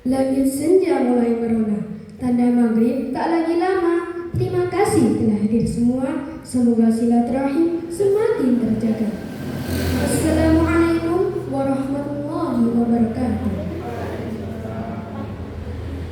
Langit senja mulai merona, tanda maghrib tak lagi lama. Terima kasih telah hadir semua, semoga silaturahim semakin terjaga. Assalamualaikum warahmatullahi wabarakatuh.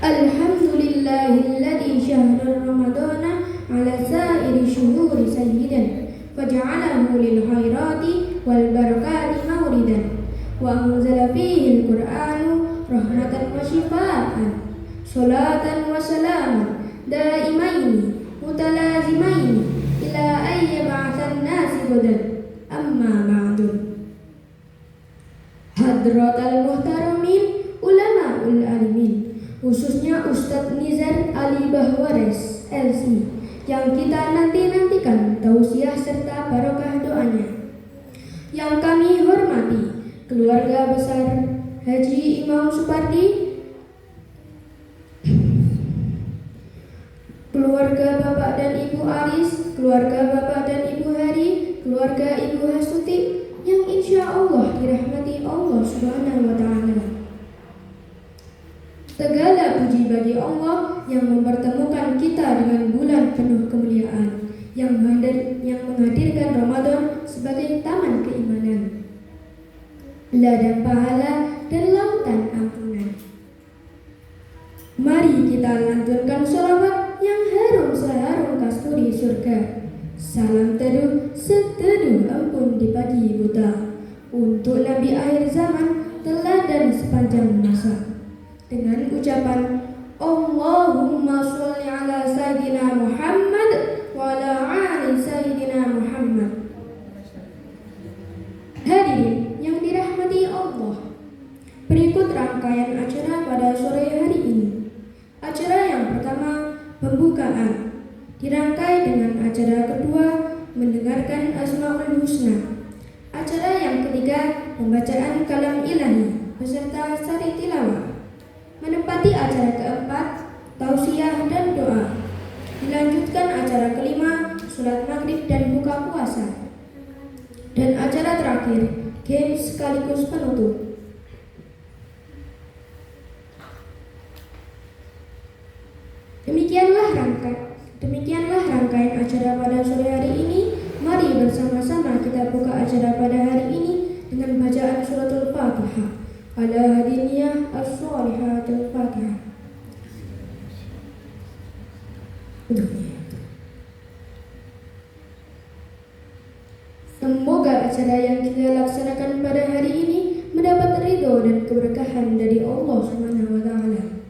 Alhamdulillahilladzi syahra ramadana ala sa'iri syuhuri sayyidan faja'alahu lil khairati wal barakati mawridan wa anzala fihi al-Qur'anu rahmatan wa shifaan salatan wa salaman daimaini mutalazimaini ila ayya ba'athan nasi godan amma ba'dun. Hadratal muhtaramin ulama'ul alimin, khususnya Ustadz Nizar Ali Bahwares LC yang kita nanti-nantikan tausiah serta barokah doanya. Yang kami hormati keluarga besar Haji Imam Supardi, keluarga Bapak dan Ibu Aris, keluarga Bapak dan Ibu Hari, keluarga Ibu Hasuti yang insya Allah dirahmati Allah Subhanahu wa Ta'ala. Segala puji bagi Allah yang mempertemukan kita dengan bulan penuh kemuliaan, yang menghadirkan Ramadan sebagai taman keimanan, ladang pahala dan lautan ampunan. Mari kita lantunkan sholawat yang harum seharum kasturi surga. Salam teduh seteduh ampun di pagi buta, untuk Nabi akhir zaman teladan sepanjang masa. Dengan ucapan Allahumma sholli ala Sayyidina Muhammad wa ala ali Sayyidina Muhammad. Hadirin yang dirahmati Allah, berikut rangkaian acara pada sore hari ini. Acara yang pertama, pembukaan, dirangkai dengan acara kedua, mendengarkan Asmaul Husna. Acara yang ketiga, pembacaan kalam ilahi beserta sari tilawah. Menempati acara keempat, tausiah dan doa. Dilanjutkan acara kelima, sholat maghrib dan buka puasa. Dan acara terakhir, games sekaligus penutup. Demikianlah rangkaian acara pada sore hari ini. Mari bersama-sama kita buka acara pada hari ini dengan bacaan suratul Fatihah. Ala hadiniyah as-shalihatul Fatihah. Semoga acara yang kita laksanakan pada hari ini mendapat ridho dan keberkahan dari Allah Subhanahu wa Ta'ala.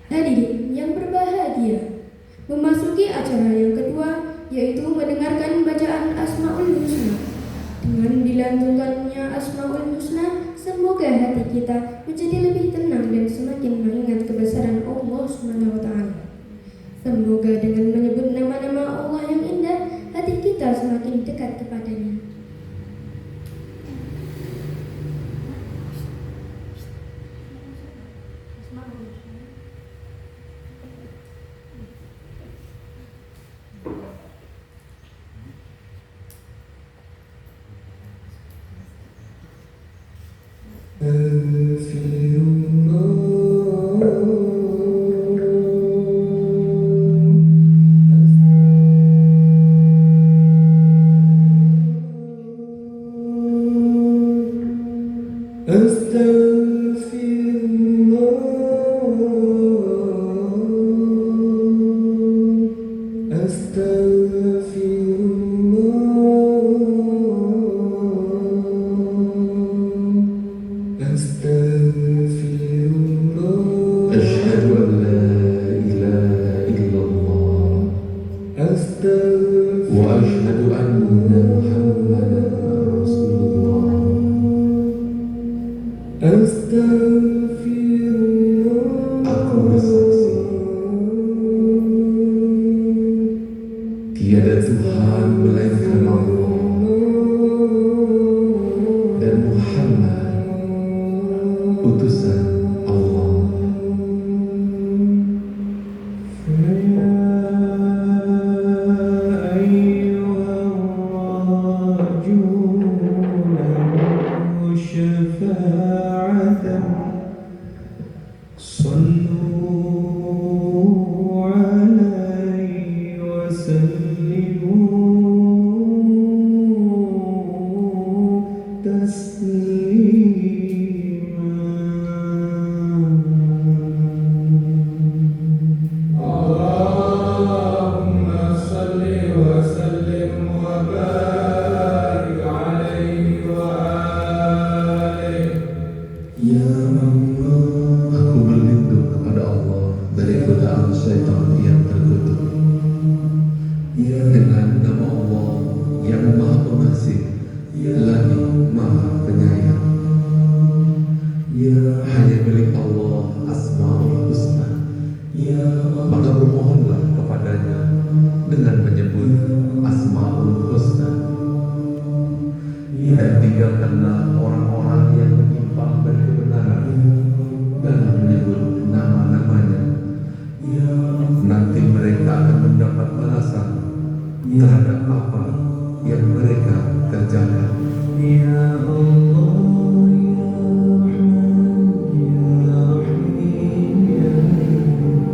Hadirin yang berbahagia, memasuki acara yang kedua, yaitu mendengarkan bacaan Asmaul Husna. Dengan dilantunkannya Asmaul Husna, semoga hati kita menjadi lebih tenang dan semakin mengingat kebesaran Allah Subhanahu wa Ta'ala. Semoga dengan menyebut nama-nama Allah yang indah, hati kita semakin dekat kepadanya. Tiada Tuhan melainkan Allah, dan Muhammad utusan Allah. Ya ayyuhallah yang Maha Pengasih lagi Maha Penyayang. Hanya milik Allah Asmaul Husna. Maka bermohonlah kepadanya dengan menyebut Asmaul Husna. Dan tinggalkanlah orang-orang yang menyimpang dari kebenaran dalam menyebut nama-namanya. Nanti mereka akan mendapat balasan terhadap apa yang mereka kerjakan. Ya Allah, ya Rahman, ya Rahim,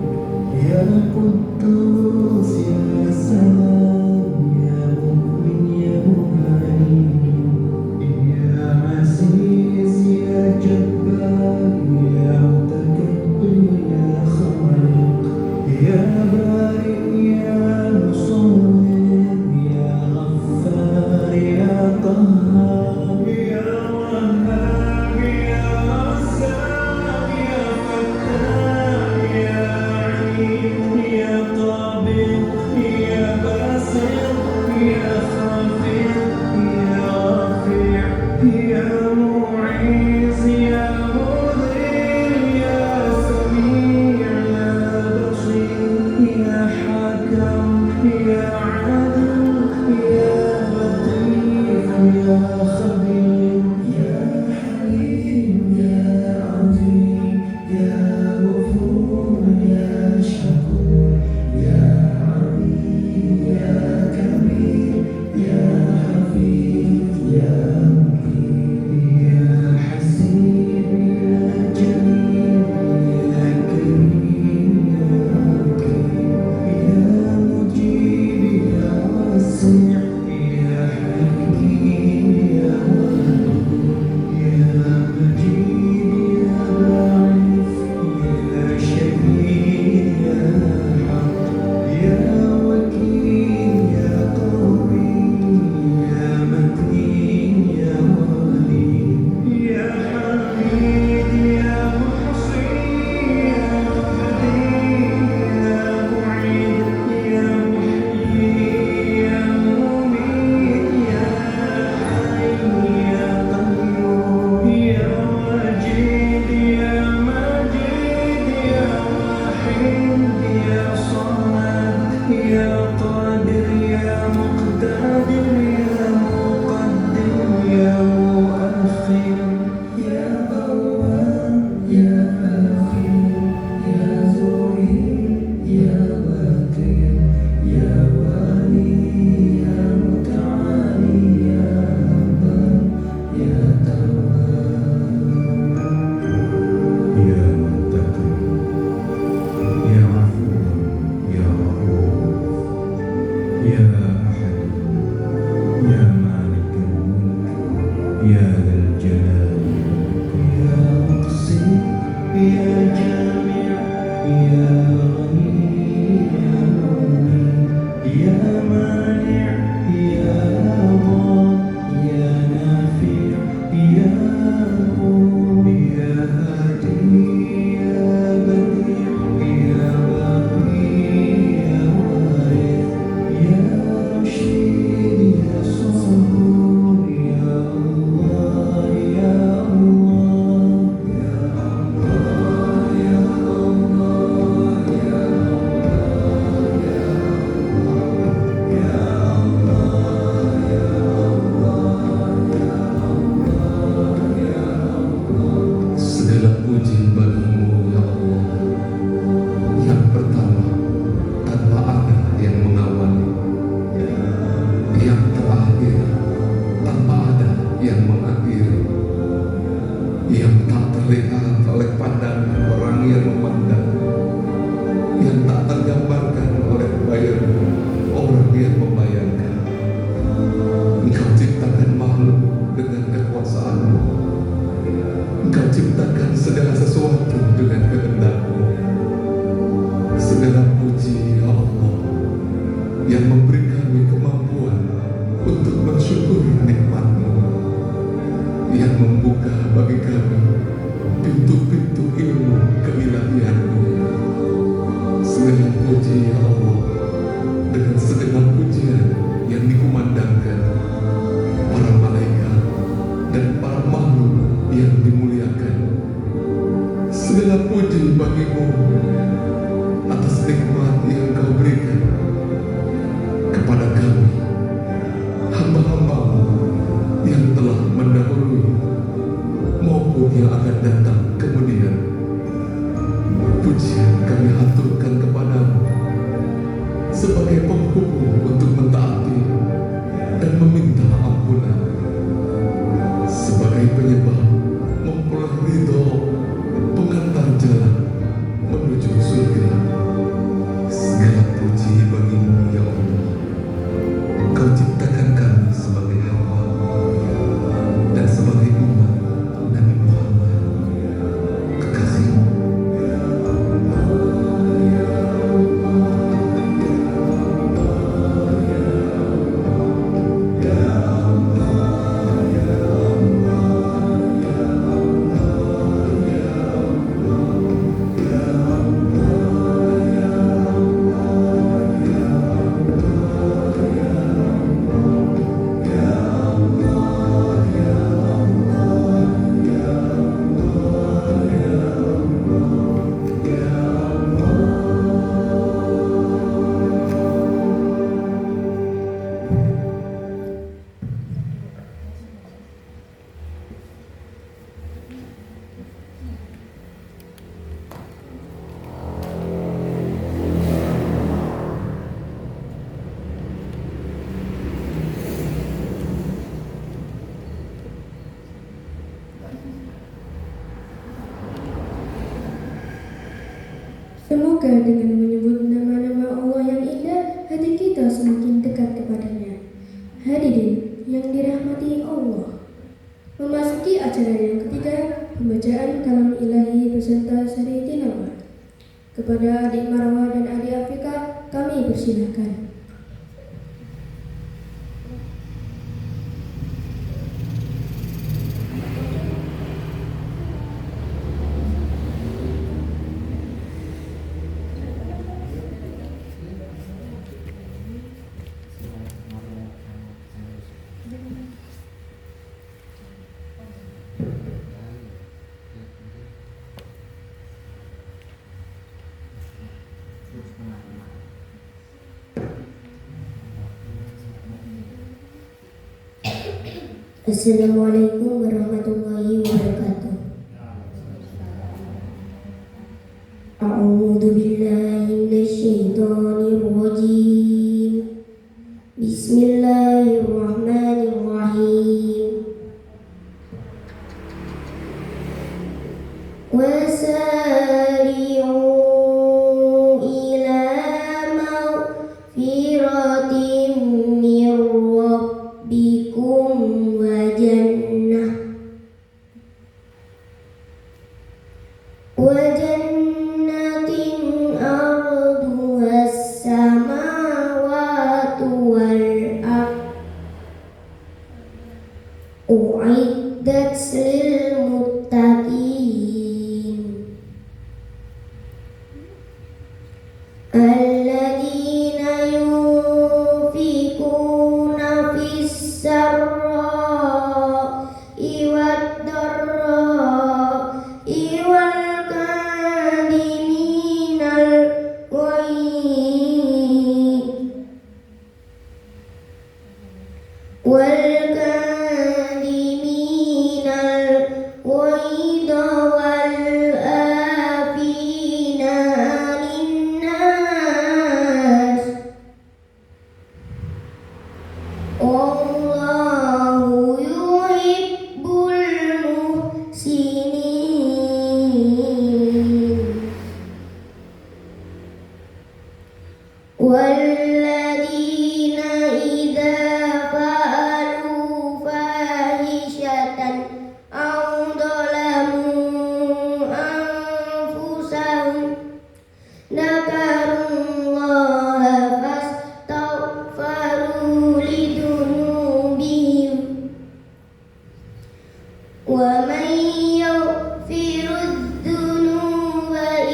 ya Quddus, ya Salam, ya Mu'min, ya Mu'min, ya Aziz, ya Jabbar, ya Mutakabbir, ya Khaliq, ya Bari, ya Musawwir, ya Ghaffar, ya Qahhar, ya Wahhab, ya Razzaq, ya Fattah, ya Alim, ya Qabid, ya Basit, ya Khafid, ya Rafi', ya Mu'iz, ya Mudhil, ya Sami', ya Basir, ya Hakam, ya Adil, ya Latif, ya Khabir, ya Halim, ya Azim, ya Ghafur, ya Shakur, ya Alim, ya Kabir, ya Hafiz, ya Muqim, ya Hasib, ya Jalil, ya Karim, ya Hakim, ya Mujib, ya Wasi', ya Hakim, ya Wadud, ya Majid, ya Ba'ith, ya Shahid, ya Haq, ya Wakil, ya Qawi, ya Matin, ya Wali, ya Hamid, ya Muhsi, ya Badi, ya Mu'id, ya Muhyi, ya Mumit, ya Hayy, ya Qayyum, ya Wajid, ya Majid, ya Wahid, ya Samad, ya Qadir, ya Muqtadir, ya Muqaddim, ya Muakhir, ya Awwal, ya Akhir, ya Zuhir, ya Batin, ya Wali, ya Muta'ali, ya Abad, ya Tawwab, ya Muntaqim, ya Afuwan, ya Rahuf, ya Ahad, ya Malik al-Mulk, ya Dzal Jalali ya Muqsit, ya Jami', ya Ghani, ya Mughni, ya Mani', ya Adhan, ya Nafi', ya Mu'min, ya Hadi, ya Badi', ya Baqi, ya Warith, ya Rashid, ya Sabur, ya Allah, ya Allah, ya Allah, ya Allah, ya segala puji bagimu ya Allah, yang pertama tanpa ada yang mengawali, yang terakhir tanpa ada yang mengakhiri, yang tak terlihat oleh pandangan orang yang memandang, yang tak tergambarkan oleh bayangan orang yang membayangkan. Engkau ciptakan makhluk dengan kekuasaan-Mu. Engkau ciptakan segala sesuatu dengan kehendak-Mu. Segala puji ya Allah yang memberi kami kemampuan untuk mensyukuri nikmat-Mu, yang membuka bagi kami pintu-pintu ilmu keilahian-Mu. Segala puji ya Allah dengan segenap pujian yang dikumandangkan Semoga dengan menyebut nama-nama Allah yang indah, hati kita semakin dekat kepadanya. Hadirin yang dirahmati Allah, memasuki acara yang ketiga, pembacaan kalam ilahi beserta sari tilawah. Kepada adik Marwah dan adik Afika, kami persilahkan. Assalamualaikum warahmatullahi wabarakatuh. A'udzu billahi minasyaitonir rajim. Bismillahirrahmanirrahim. Wasari'u ila maghfiratin min rabbikum wajannatin arduhas samawati wal ardh u'iddat lil muttaqin alladzina yunfikuna fis sarra'i wad dharra'i wal والكاظمين الغيظ والعافين عن الناس والله يحب المحسنين والذين إذا فعلوا فاحشة أو ظلموا أنفسهم ذكروا الله فاستغفروا لذنوبهم ومن يغفر الذنوب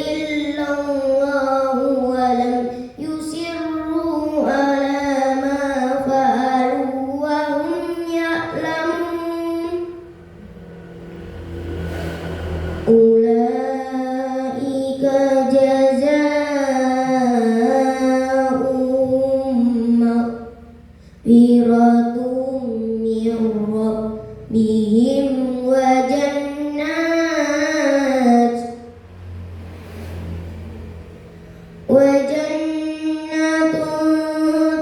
إلا الله ولم يصروا على ما فعلوا وهم يعلمون أولئك جزاؤهم مغفرة من ربهم وجنات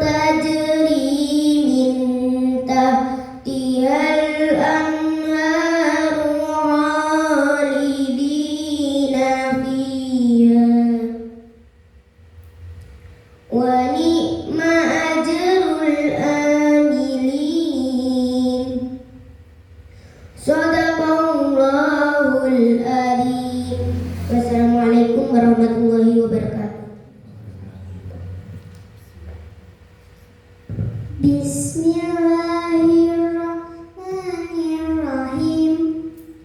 تجري من تحتها الأنهار خالدين فيها ونعم أجر العاملين Sadaqallahul adzim. Wassalamualaikum warahmatullahi wabarakatuh. Bismillahirrahmanirrahim,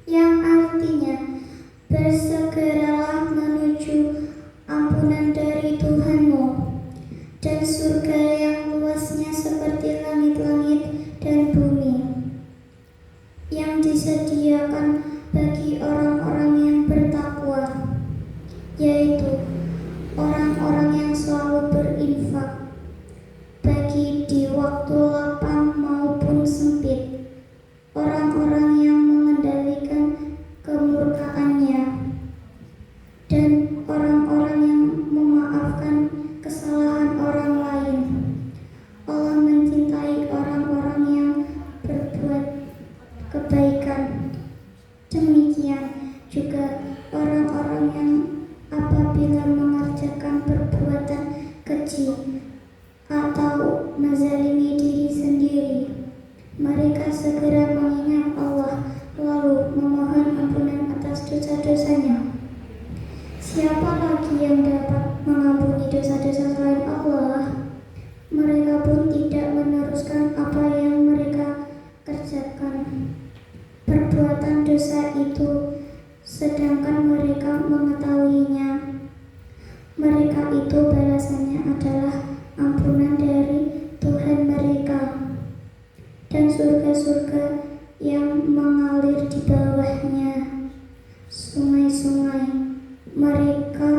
yang artinya bersegeralah menuju ampunan dari Tuhanmu dan surga yang luasnya seperti langit-langit dan bumi yang disediakan bagi orang-orang yang bertakwa, yaitu orang-orang yang selalu berinfak bagi di waktu lapang maupun sempit, orang-orang yang mengendalikan kemurkaannya, dan orang-orang yang memaafkan kesalahan orang lain. Allah mencintai orang-orang yang berbuat kebaikan. Demikian juga orang-orang yang apabila mengerjakan segera mengingat Allah, lalu memohon ampunan atas dosa-dosanya. Siapa lagi yang dapat mengampuni dosa-dosa selain Allah? Mereka pun tidak meneruskan apa yang mereka kerjakan. Perbuatan dosa itu, sedangkan mereka mengetahuinya. Mereka itu balasannya adalah ampunan dari Tuhan mereka dan surga-surga yang mengalir di bawahnya sungai-sungai. Mereka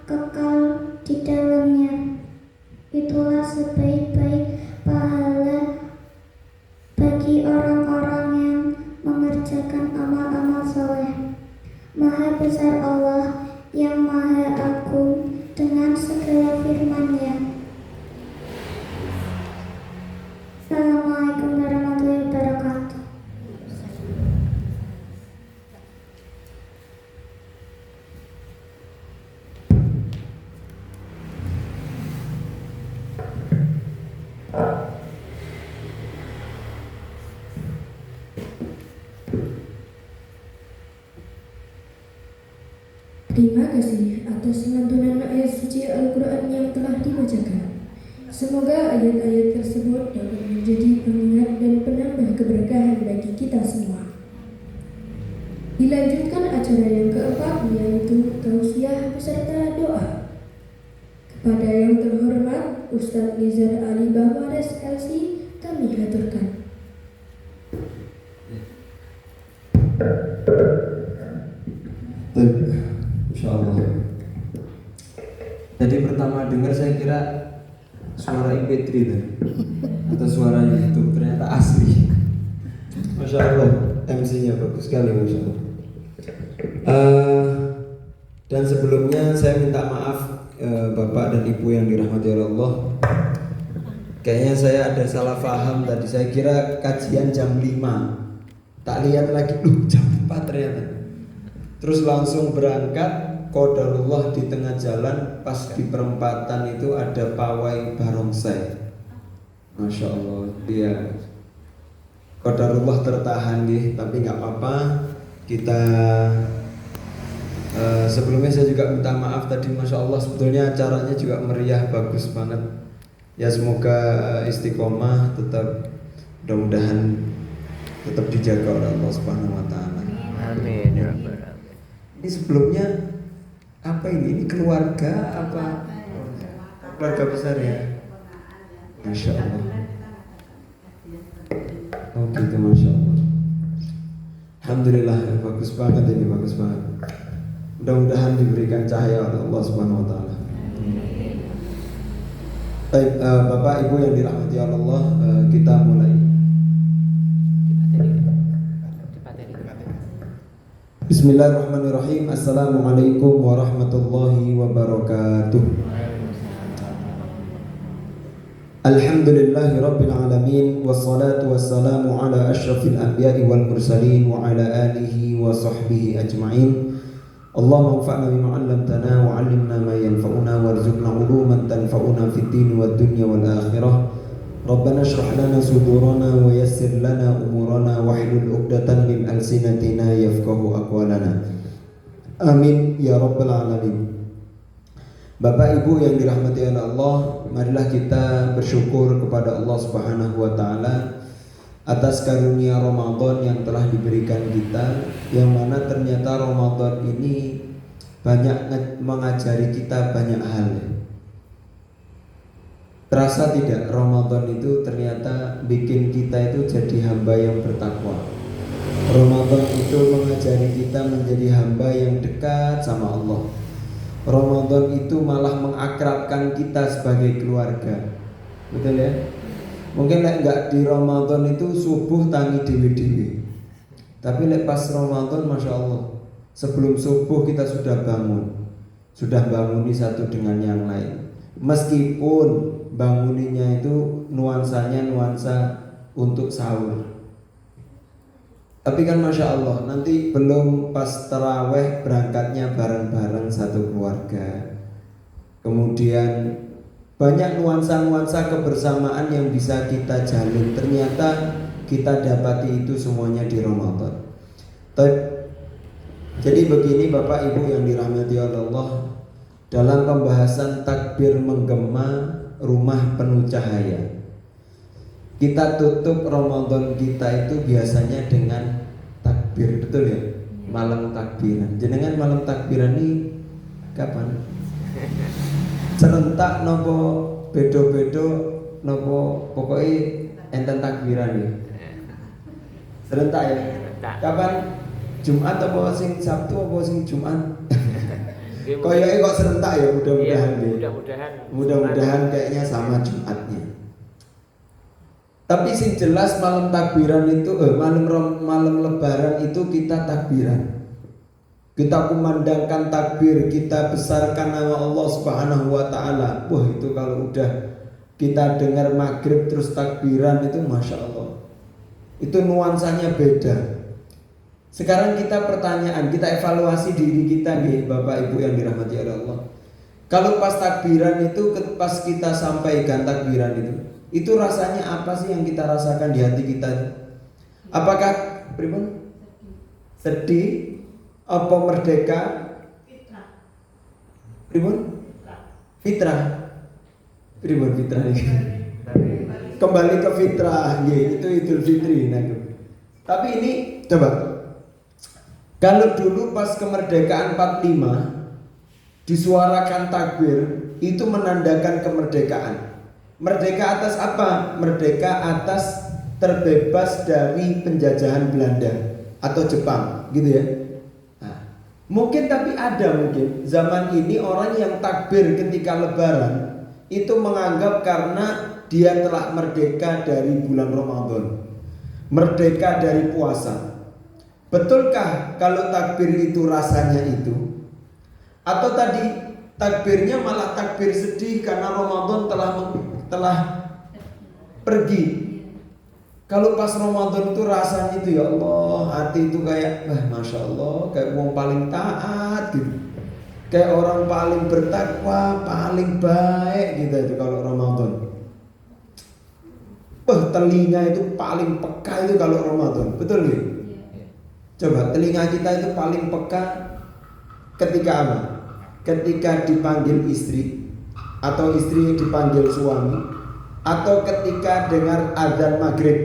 kekal di dalamnya. Itulah sebaik-baik pahala bagi orang-orang yang mengerjakan amal-amal soleh. Maha besar Allah yang maha agung dengan segala firman-Nya. Assalamualaikum warahmatullahi wabarakatuh. Terima kasih atas lantunan ayat suci Al-Quran yang telah dibacakan. Semoga ayat-ayat tersebut dapat menjadi pengingat dan penambah keberkahan bagi kita semua. Dilanjutkan acara yang keempat, yaitu tausiah beserta doa. Kepada yang terhormat Ustadz Nizar Ali Bahwares LC kami haturkan. Insyaallah. Jadi pertama dengar saya kira suara MP3 itu atau suara YouTube, ternyata asli. Masya Allah, MC-nya bagus sekali, Masya Allah. Dan sebelumnya saya minta maaf Bapak dan Ibu yang dirahmati oleh Allah. Kayaknya saya ada salah paham tadi. Saya kira kajian jam 5. Tak lihat lagi, jam 4 ternyata. Terus langsung berangkat. Qadarullah di tengah jalan, pas di perempatan itu ada pawai barongsai. Masya Allah, dia qadarullah tertahan nih, tapi nggak apa-apa. Kita sebelumnya saya juga minta maaf tadi, Masya Allah, sebetulnya acaranya juga meriah, bagus banget. Ya semoga istiqomah, tetap mudah-mudahan tetap dijaga oleh Allah Subhanahu Wa Taala. Amin ya Rabbal Alamin. Ini sebelumnya apa ini keluarga apa? Keluarga besar ya? Masya Allah. Oh gitu, Masya Allah. Alhamdulillah, bagus banget ini, bagus banget. Mudah-mudahan diberikan cahaya oleh Allah Subhanahu Wa Taala. Baik, Bapak Ibu yang dirahmati Allah, kita mulai. Bismillahirrahmanirrahim. Assalamualaikum warahmatullahi wabarakatuh. Alhamdulillahi rabbil alamin, wassalatu wassalamu ala asyrafil anbiya'i wal mursalin wa ala alihi wa sahbihi ajma'in. Allahumma anfa'na bima 'allamtana wa 'allimna ma yanfa'una warzuqna 'uluman tanfa'una fid din wad dunya wal akhirah. Rabbana shrah lana sudurana wa yassir lana umurana wahlul 'uqdatan min alsinatina yafqahu aqwalana. Amin ya rabbal alamin. Bapak Ibu yang dirahmati oleh Allah, marilah kita bersyukur kepada Allah Subhanahu wa taala atas karunia Ramadan yang telah diberikan kita, yang mana ternyata Ramadan ini banyak mengajari kita banyak hal. Terasa tidak, Ramadan itu ternyata bikin kita itu jadi hamba yang bertakwa. Ramadan itu mengajari kita menjadi hamba yang dekat sama Allah. Ramadan itu malah mengakrabkan kita sebagai keluarga. Betul ya? Mungkin enggak di Ramadan itu subuh tangi dewi-dewi. Tapi pas Ramadan, Masya Allah, sebelum subuh kita sudah bangun. Sudah banguni satu dengan yang lain. Meskipun banguninya itu nuansanya nuansa untuk sahur, tapi kan Masya Allah, nanti belum pas taraweh berangkatnya bareng-bareng satu keluarga. Kemudian banyak nuansa-nuansa kebersamaan yang bisa kita jalin. Ternyata kita dapati itu semuanya di Ramadan. Jadi begini Bapak Ibu yang dirahmati oleh Allah, dalam pembahasan takbir menggema rumah penuh cahaya, kita tutup Ramadan kita itu biasanya dengan takbir, betul ya? Malam takbiran. Jenengan malam takbiran ini kapan? Serentak nopo bedo-bedo nopo pokoknya enten takbiran nih. Serentak ya? Kapan? Jumat apa sing Sabtu apa sing Jumat? Kayaknya kok serentak ya, mudah-mudahan deh. Mudah-mudahan kayaknya sama Jumatnya. Tapi sing jelas malam takbiran itu malam lebaran itu kita takbiran. Kita kumandangkan takbir, kita besarkan nama Allah Subhanahu wa taala. Wah, itu kalau udah kita dengar maghrib terus takbiran itu Masya Allah. Itu nuansanya beda. Sekarang kita pertanyaan, kita evaluasi diri kita nih Bapak Ibu yang dirahmati oleh Allah. Kalau pas takbiran itu, pas kita sampaikan takbiran itu rasanya apa sih yang kita rasakan di hati kita? Apakah pripun? Sedih? Apa merdeka? Pripun? Fitrah. Pripun fitrah ini? Kembali ke fitrah, itu Idul Fitri. Nah, tapi ini coba. Kalau dulu pas kemerdekaan 45 disuarakan takbir, itu menandakan kemerdekaan. Merdeka atas apa? Merdeka atas terbebas dari penjajahan Belanda atau Jepang, gitu ya. Nah, mungkin tapi ada mungkin zaman ini orang yang takbir ketika lebaran itu menganggap karena dia telah merdeka dari bulan Ramadan, merdeka dari puasa. Betulkah kalau takbir itu rasanya itu? Atau tadi takbirnya malah takbir sedih karena Ramadan telah pergi. Kalau pas Ramadan itu rasanya itu ya Allah, hati itu kayak Masya Allah, kayak orang paling taat gitu, kayak orang paling bertakwa, paling baik gitu itu kalau Ramadan. Telinga itu paling peka itu kalau Ramadan, betul gitu? Coba telinga kita itu paling peka ketika apa? Ketika dipanggil istri, atau istri dipanggil suami, atau ketika dengar azan maghrib.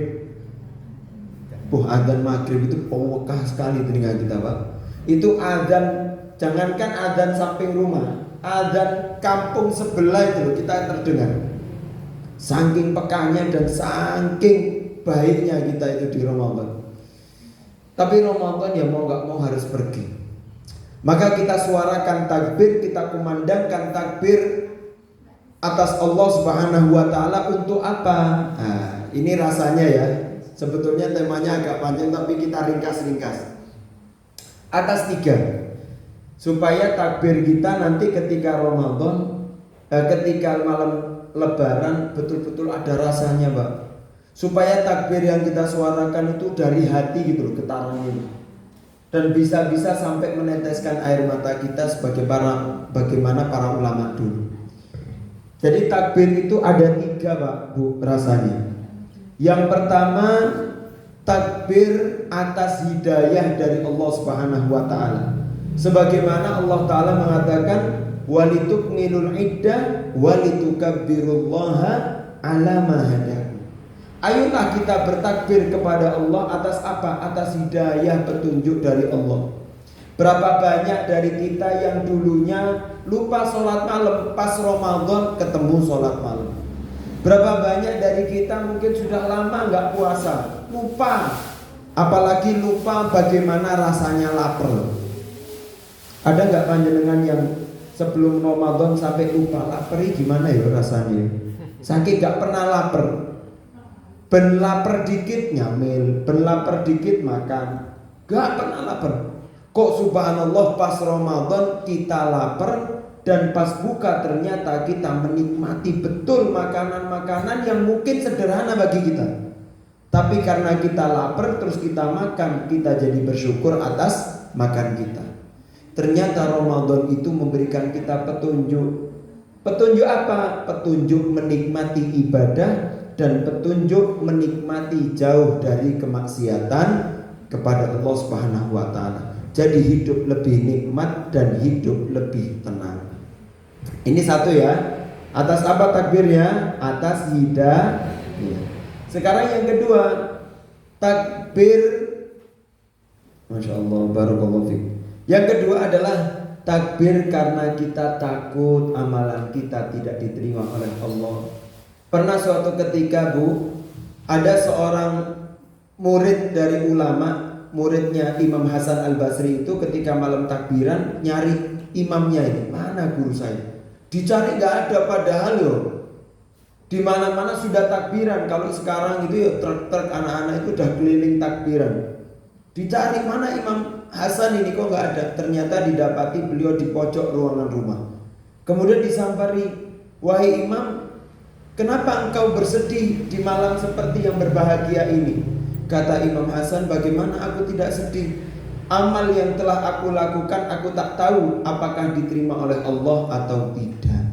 Azan maghrib itu peka sekali telinga kita Pak. Itu azan, jangankan azan samping rumah, azan kampung sebelah itu kita terdengar. Saking pekanya dan saking baiknya kita itu di Ramadan. Tapi Ramadan ya mau gak mau harus pergi. Maka kita suarakan takbir, kita kumandangkan takbir atas Allah Subhanahu wa taala untuk apa? Nah, ini rasanya ya. Sebetulnya temanya agak panjang tapi kita ringkas-ringkas. Atas 3. Supaya takbir kita nanti ketika Ramadan, ketika malam lebaran betul-betul ada rasanya, Pak. Supaya takbir yang kita suarakan itu dari hati gitu loh, getarannya. Dan bisa-bisa sampai meneteskan air mata kita bagaimana para ulama dulu. Jadi takbir itu ada 3 Pak Bu rasanya. Yang pertama takbir atas hidayah dari Allah Subhanahu wa taala. Sebagaimana Allah taala mengatakan walitukmilul iddah walitukabbirullaha ala ma hadakum. Ayolah kita bertakbir kepada Allah atas apa? Atas hidayah petunjuk dari Allah. Berapa banyak dari kita yang dulunya lupa sholat malam, pas Ramadan ketemu sholat malam. Berapa banyak dari kita mungkin sudah lama nggak puasa, lupa. Apalagi lupa bagaimana rasanya lapar. Ada nggak panjenengan yang sebelum Ramadan sampai lupa lapar gimana ya rasanya? Saking nggak pernah lapar. Ben lapar dikit nyamil, ben lapar dikit makan, gak pernah lapar. Kok subhanallah pas Ramadan kita lapar dan pas buka ternyata kita menikmati betul makanan-makanan yang mungkin sederhana bagi kita. Tapi karena kita lapar terus kita makan, kita jadi bersyukur atas makan kita. Ternyata Ramadan itu memberikan kita petunjuk. Petunjuk apa? Petunjuk menikmati ibadah dan petunjuk menikmati jauh dari kemaksiatan kepada Allah Subhanahu wa taala. Jadi hidup lebih nikmat dan hidup lebih tenang. Ini satu ya. Atas apa takbirnya? Atas hidayah. Sekarang yang kedua, takbir. Masya Allah, barakallahu fiik. Yang kedua adalah takbir karena kita takut amalan kita tidak diterima oleh Allah. Pernah suatu ketika ada seorang murid dari ulama, muridnya Imam Hasan Al-Basri itu ketika malam takbiran nyari imamnya ini, mana guru saya? Dicari nggak ada, padahal di mana-mana sudah takbiran. Kalau sekarang itu ya truk-truk anak-anak itu udah keliling takbiran. Dicari mana Imam Hasan ini, kok nggak ada. Ternyata didapati beliau di pojok ruangan rumah. Kemudian disampari, wahai imam, kenapa engkau bersedih di malam seperti yang berbahagia ini? Kata Imam Hasan, bagaimana aku tidak sedih? Amal yang telah aku lakukan, aku tak tahu apakah diterima oleh Allah atau tidak.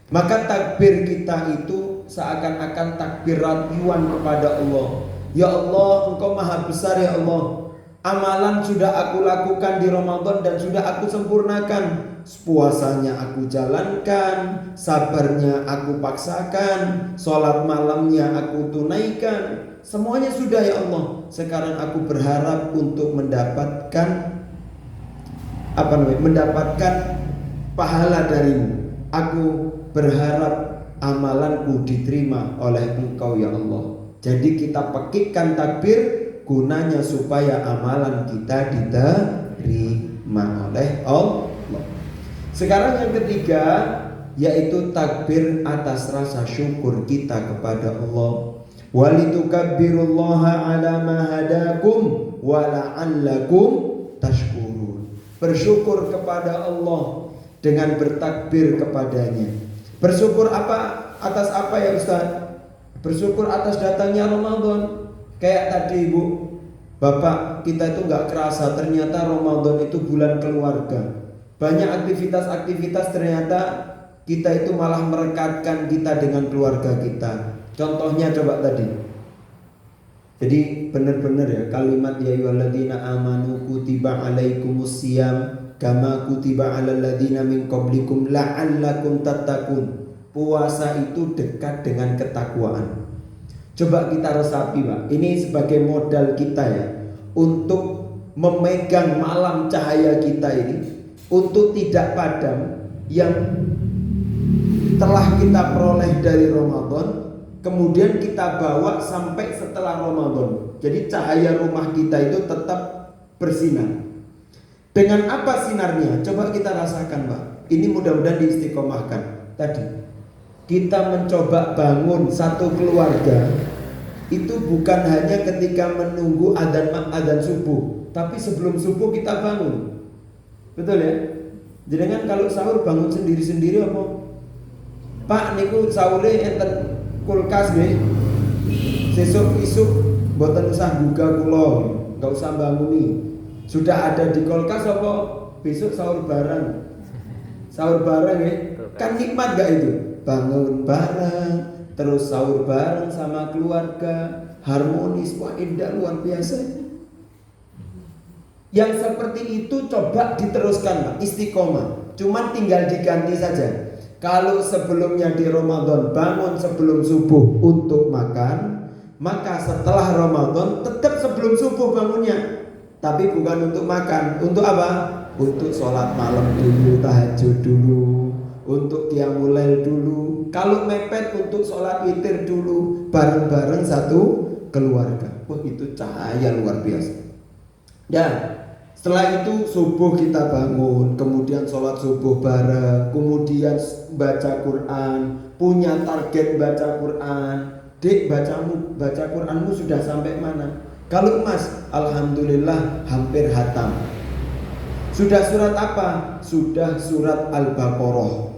Maka takbir kita itu seakan-akan takbir raduan kepada Allah. Ya Allah, Engkau maha besar ya Allah. Amalan sudah aku lakukan di Ramadan dan sudah aku sempurnakan. Puasanya aku jalankan, sabarnya aku paksakan, sholat malamnya aku tunaikan. Semuanya sudah ya Allah. Sekarang aku berharap untuk mendapatkan mendapatkan pahala darimu. Aku berharap amalanku diterima oleh Engkau ya Allah. Jadi kita pakaikan takbir gunanya supaya amalan kita diterima oleh Allah. Sekarang yang ketiga, yaitu takbir atas rasa syukur kita kepada Allah. Walitukabbirullaha ala ma hadakum wa la'allakum tashkurun. Bersyukur kepada Allah dengan bertakbir kepadanya. Bersyukur apa? Atas apa ya Ustaz? Bersyukur atas datangnya Ramadan. Kayak tadi Ibu, Bapak, kita itu gak kerasa ternyata Ramadan itu bulan keluarga. Banyak aktivitas-aktivitas ternyata kita itu malah merekatkan kita dengan keluarga kita. Contohnya coba tadi. Jadi benar-benar ya kalimat ya ayyuhalladzina amanu kutiba alaikumusiyam kama kutiba alal ladzina min qablikum la'allakum tattaqun. Puasa itu dekat dengan ketakwaan. Coba kita resapi Pak. Ini sebagai modal kita ya untuk memegang malam cahaya kita ini, untuk tidak padam yang telah kita peroleh dari Ramadan, kemudian kita bawa sampai setelah Ramadan. Jadi cahaya rumah kita itu tetap bersinar. Dengan apa sinarnya? Coba kita rasakan Pak. Ini mudah-mudahan diistiqomahkan. Tadi kita mencoba bangun satu keluarga itu bukan hanya ketika menunggu adzan subuh, tapi sebelum subuh kita bangun. Betul ya? Jadi kan kalau sahur bangun sendiri-sendiri apa? Pak niku sahure enten kulkas nggih. Sesuk isuk mboten usah gugah kula, enggak usah banguni. Sudah ada di kulkas apa? Besok sahur bareng. Sahur bareng ya? Kan nikmat gak itu? Bangun bareng, terus sahur bareng sama keluarga, harmonis, wah indah luar biasa. Yang seperti itu coba diteruskan Pak, istiqomah. Cuman tinggal diganti saja. Kalau sebelumnya di Ramadan bangun sebelum subuh untuk makan, maka setelah Ramadan tetap sebelum subuh bangunnya. Tapi bukan untuk makan, untuk apa? Untuk sholat malam dulu, tahajud dulu, untuk qiyamul lail dulu. Kalau mepet untuk sholat witir dulu, bareng-bareng satu keluarga. Wah itu cahaya luar biasa. Dan setelah itu subuh kita bangun, kemudian sholat subuh bareng, kemudian baca Quran, punya target baca Quran. Dek, baca Quranmu sudah sampai mana? Kalau Mas, alhamdulillah hampir hatam. Sudah surat apa? Sudah surat Al-Baqarah.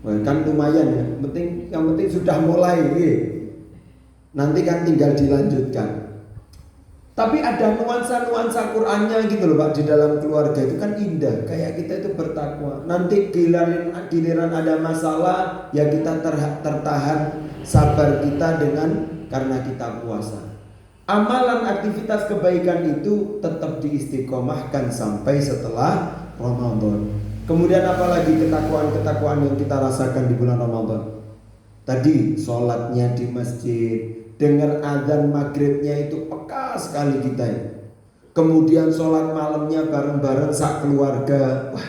Wah, kan lumayan ya. Yang penting sudah mulai. Nanti kan tinggal dilanjutkan. Tapi ada nuansa-nuansa Qur'annya gitu loh Pak, di dalam keluarga itu kan indah. Kayak kita itu bertakwa. Nanti giliran ada masalah ya kita tertahan sabar kita karena kita puasa. Amalan aktivitas kebaikan itu tetap diistiqomahkan sampai setelah Ramadan. Kemudian apalagi ketakwaan-ketakwaan yang kita rasakan di bulan Ramadan. Tadi sholatnya di masjid, dengar azan maghribnya itu peka sekali kita ya. Kemudian sholat malamnya bareng-bareng sak keluarga. Wah,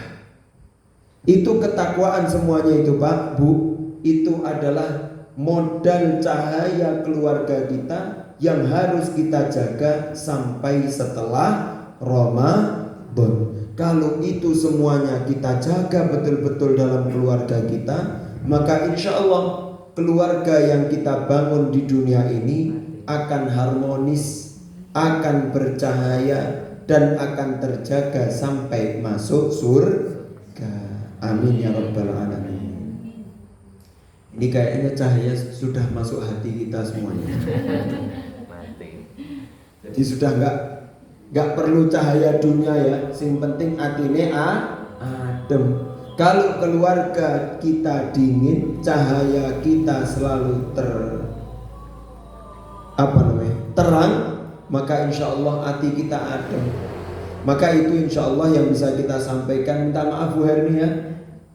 itu ketakwaan semuanya itu Pak, Bu. Itu adalah modal cahaya keluarga kita yang harus kita jaga sampai setelah Ramadan. Kalau itu semuanya kita jaga betul-betul dalam keluarga kita, maka insya Allah keluarga yang kita bangun di dunia ini akan harmonis, akan bercahaya, dan akan terjaga sampai masuk surga. Amin ya rabbal alamin. Ini kayaknya cahaya sudah masuk hati kita semuanya. Jadi sudah nggak perlu cahaya dunia ya. Yang penting atine adem. Kalau keluarga kita dingin, cahaya kita selalu terang, maka insya Allah hati kita adem. Maka itu insya Allah yang bisa kita sampaikan. Minta maaf Bu Herni ya,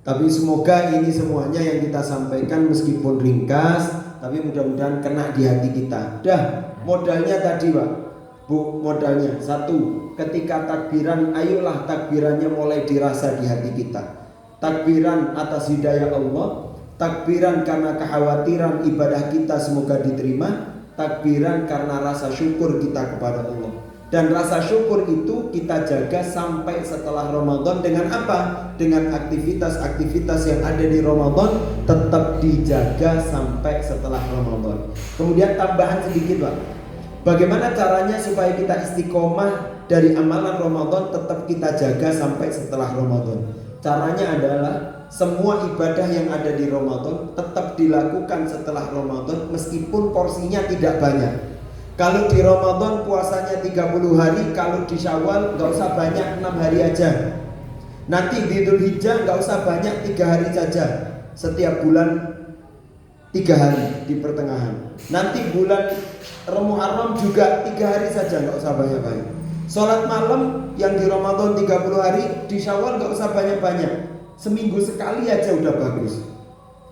tapi semoga ini semuanya yang kita sampaikan meskipun ringkas, tapi mudah-mudahan kena di hati kita. Dah, modalnya tadi Pak, Bu, modalnya satu, ketika takbiran, ayolah takbirannya mulai dirasa di hati kita. Takbiran atas hidayah Allah, takbiran karena kekhawatiran ibadah kita semoga diterima, takbiran karena rasa syukur kita kepada Allah. Dan rasa syukur itu kita jaga sampai setelah Ramadan dengan apa? Dengan aktivitas-aktivitas yang ada di Ramadan tetap dijaga sampai setelah Ramadan. Kemudian tambahan sedikit Pak, bagaimana caranya supaya kita istiqomah dari amalan Ramadan tetap kita jaga sampai setelah Ramadan? Caranya adalah semua ibadah yang ada di Ramadan tetap dilakukan setelah Ramadan meskipun porsinya tidak banyak. Kalau di Ramadan puasanya 30 hari, kalau di Syawal gak usah banyak, 6 hari aja. Nanti di Dzulhijjah gak usah banyak, 3 hari saja. Setiap bulan 3 hari di pertengahan. Nanti bulan Muharram juga 3 hari saja, gak usah banyak-banyak. Sholat malam yang di Ramadan 30 hari, di Syawal gak usah banyak-banyak. Seminggu sekali aja udah bagus.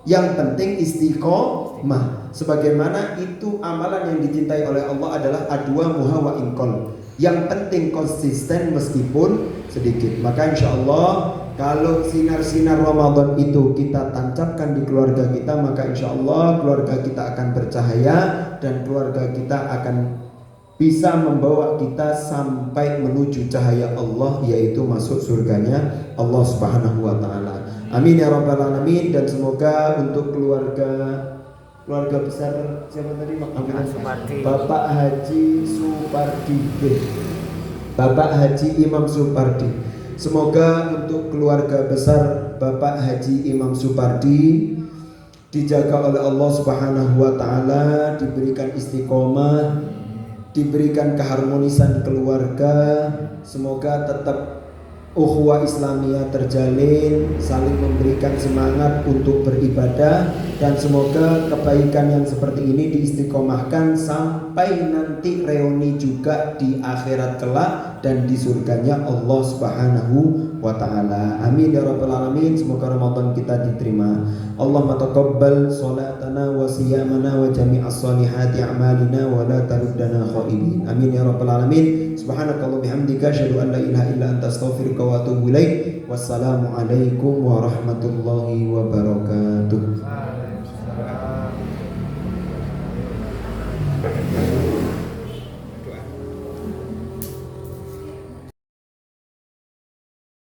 Yang penting istiqomah. Sebagaimana itu amalan yang dicintai oleh Allah adalah adwa muha wa inkol. Yang penting konsisten meskipun sedikit. Maka insya Allah kalau sinar-sinar Ramadan itu kita tancapkan di keluarga kita, maka insya Allah keluarga kita akan bercahaya dan keluarga kita akan bisa membawa kita sampai menuju cahaya Allah, yaitu masuk surganya Allah Subhanahu wa ta'ala. Amin ya rabbal alamin. Dan semoga untuk keluarga besar siapa tadi? Bapak Haji Supardi, Bapak Haji Imam Supardi. Semoga untuk keluarga besar Bapak Haji Imam Supardi dijaga oleh Allah Subhanahu wa ta'ala, diberikan istiqomah, diberikan keharmonisan keluarga. Semoga tetap ukhuwah Islamiyah terjalin, saling memberikan semangat untuk beribadah, dan semoga kebaikan yang seperti ini diistiqomahkan sampai nanti reuni juga di akhirat kelak dan di surganya Allah Subhanahu wa ta'ala. Amin ya rabbal alamin. Semoga Ramadan kita diterima. Allahumma taqabbal salatana wa siyamana wa jami'as salihati a'malina wa la taruddana khaibin. Amin ya rabbal alamin. Subhanakallah bihamdika asyhadu an la ilaha illa anta astaghfiruka wa atubu ilaik. Wassalamu alaikum warahmatullahi wabarakatuh.